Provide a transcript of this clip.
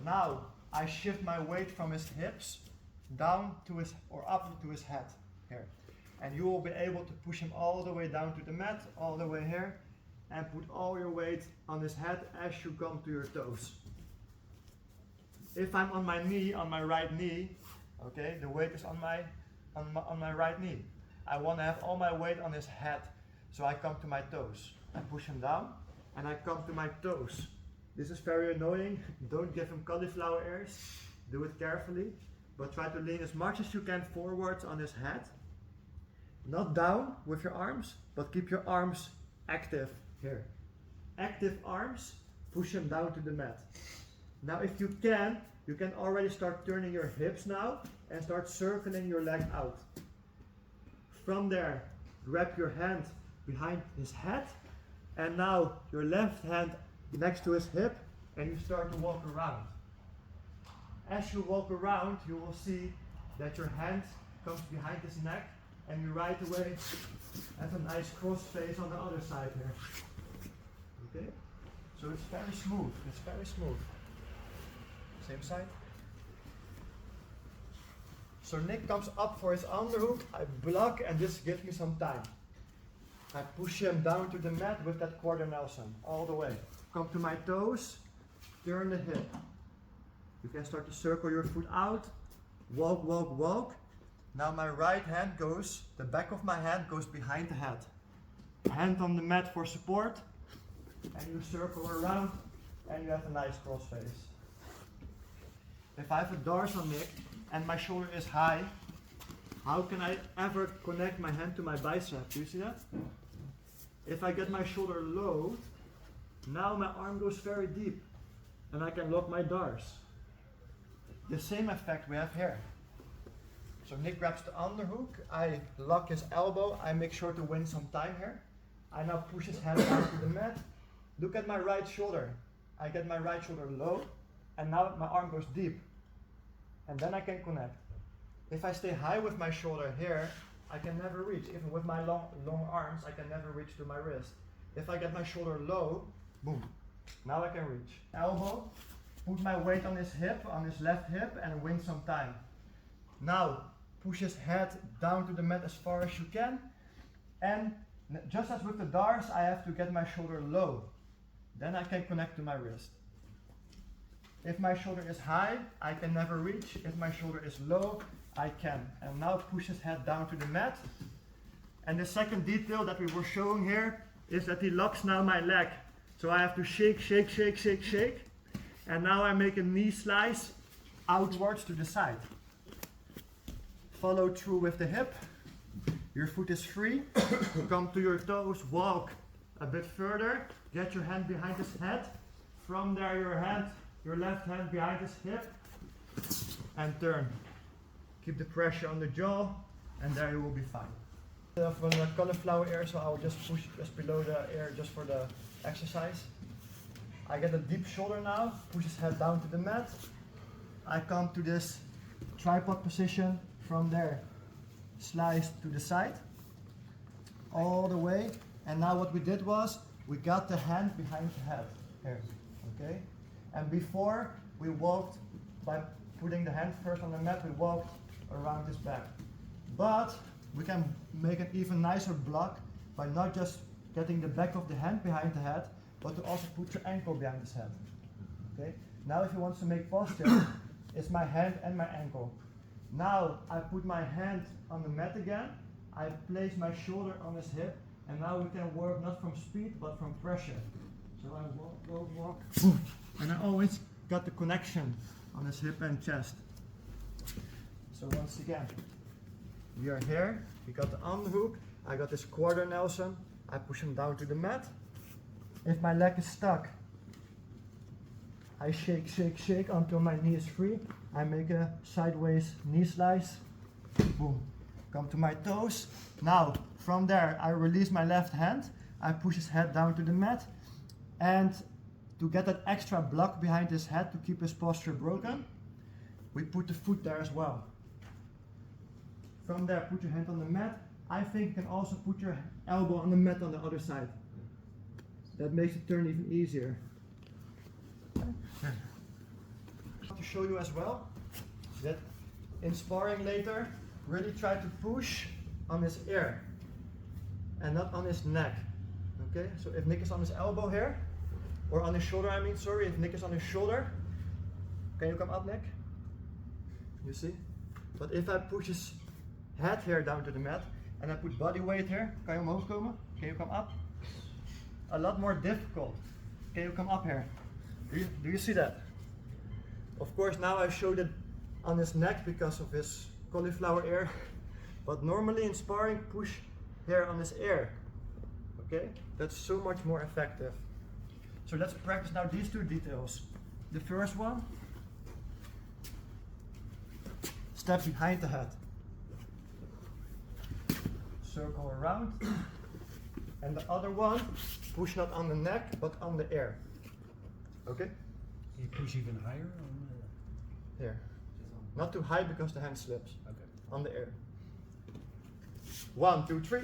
Now I shift my weight from his hips down to his, or up to his head here. And you will be able to push him all the way down to the mat, all the way here, and put all your weight on his head as you come to your toes. If I'm on my knee, on my right knee, okay, the weight is on my right knee. I want to have all my weight on his head, so I come to my toes. I push him down, and I come to my toes. This is very annoying. Don't give him cauliflower ears. Do it carefully, but try to lean as much as you can forwards on his head. Not down with your arms, but keep your arms active here. Active arms, push him down to the mat. Now if you can already start turning your hips now and start circling your leg out. From there, grab your hand behind his head, and now your left hand next to his hip, and you start to walk around. As you walk around, you will see that your hand comes behind his neck, and you right away have a nice cross face on the other side here. Okay? So it's very smooth, it's very smooth. Same side. So Nick comes up for his underhook, I block, and this gives me some time. I push him down to the mat with that quarter Nelson, all the way. Come to my toes, turn the hip. You can start to circle your foot out, walk, walk, walk. Now my right hand goes, the back of my hand goes behind the head. Hand on the mat for support, and you circle around, and you have a nice cross face. If I have a dorsal Nick, and my shoulder is high, how can I ever connect my hand to my bicep? Do you see that? If I get my shoulder low, now my arm goes very deep, and I can lock my dars. The same effect we have here. So Nick grabs the underhook, I lock his elbow, I make sure to win some time here. I now push his hand down to the mat. Look at my right shoulder. I get my right shoulder low, and now my arm goes deep. And then I can connect. If I stay high with my shoulder here, I can never reach. Even with my long arms, I can never reach to my wrist. If I get my shoulder low, boom, now I can reach. Elbow, put my weight on his hip, on his left hip, and win some time. Now, push his head down to the mat as far as you can. And just as with the dars, I have to get my shoulder low. Then I can connect to my wrist. If my shoulder is high, I can never reach. If my shoulder is low, I can. And now push his head down to the mat. And the second detail that we were showing here is that he locks now my leg. So I have to shake, shake, shake, shake, shake. And now I make a knee slice outwards to the side. Follow through with the hip. Your foot is free. Come to your toes, walk a bit further. Get your hand behind his head. From there, your left hand behind his hip. And turn. Keep the pressure on the jaw, and there you will be fine. From the cauliflower ear, so I'll just push just below the ear just for the exercise. I get a deep shoulder now, push his head down to the mat. I come to this tripod position. From there, slice to the side, all the way. And now what we did was, we got the hand behind the head, here, okay? And before, we walked, by putting the hand first on the mat, we walked around his back. But we can make an even nicer block by not just getting the back of the hand behind the head, but to also put your ankle behind his head, okay? Now if you want to make posture, it's my hand and my ankle. Now I put my hand on the mat again, I place my shoulder on his hip, and now we can work not from speed but from pressure. So I walk, walk, walk, and I always got the connection on his hip and chest. So once again, we are here, we got the underhook, I got this quarter Nelson, I push him down to the mat. If my leg is stuck, I shake, shake, shake until my knee is free. I make a sideways knee slice. Boom. Come to my toes. Now, from there, I release my left hand. I push his head down to the mat. And to get that extra block behind his head to keep his posture broken, we put the foot there as well. From there, put your hand on the mat. I think you can also put your elbow on the mat on the other side. That makes the turn even easier. show you as well that in sparring later, really try to push on his ear and not on his neck. Okay, so if Nick is on his elbow here, or on his shoulder, I mean, sorry, if Nick is on his shoulder, can you come up, Nick? You see? But if I push his head here down to the mat, and I put body weight here, kan je omhoog komen? Can you come up? A lot more difficult. Can you come up here? Do you see that? Of course, now I showed it on his neck because of his cauliflower ear, but normally in sparring, push here on his ear. Okay? That's so much more effective. So let's practice now these two details. The first one, step behind the head. Circle around. And the other one, push not on the neck, but on the air. Okay? You push even higher on the... Here. Not too high because the hand slips. Okay. On the air. 1, 2, 3.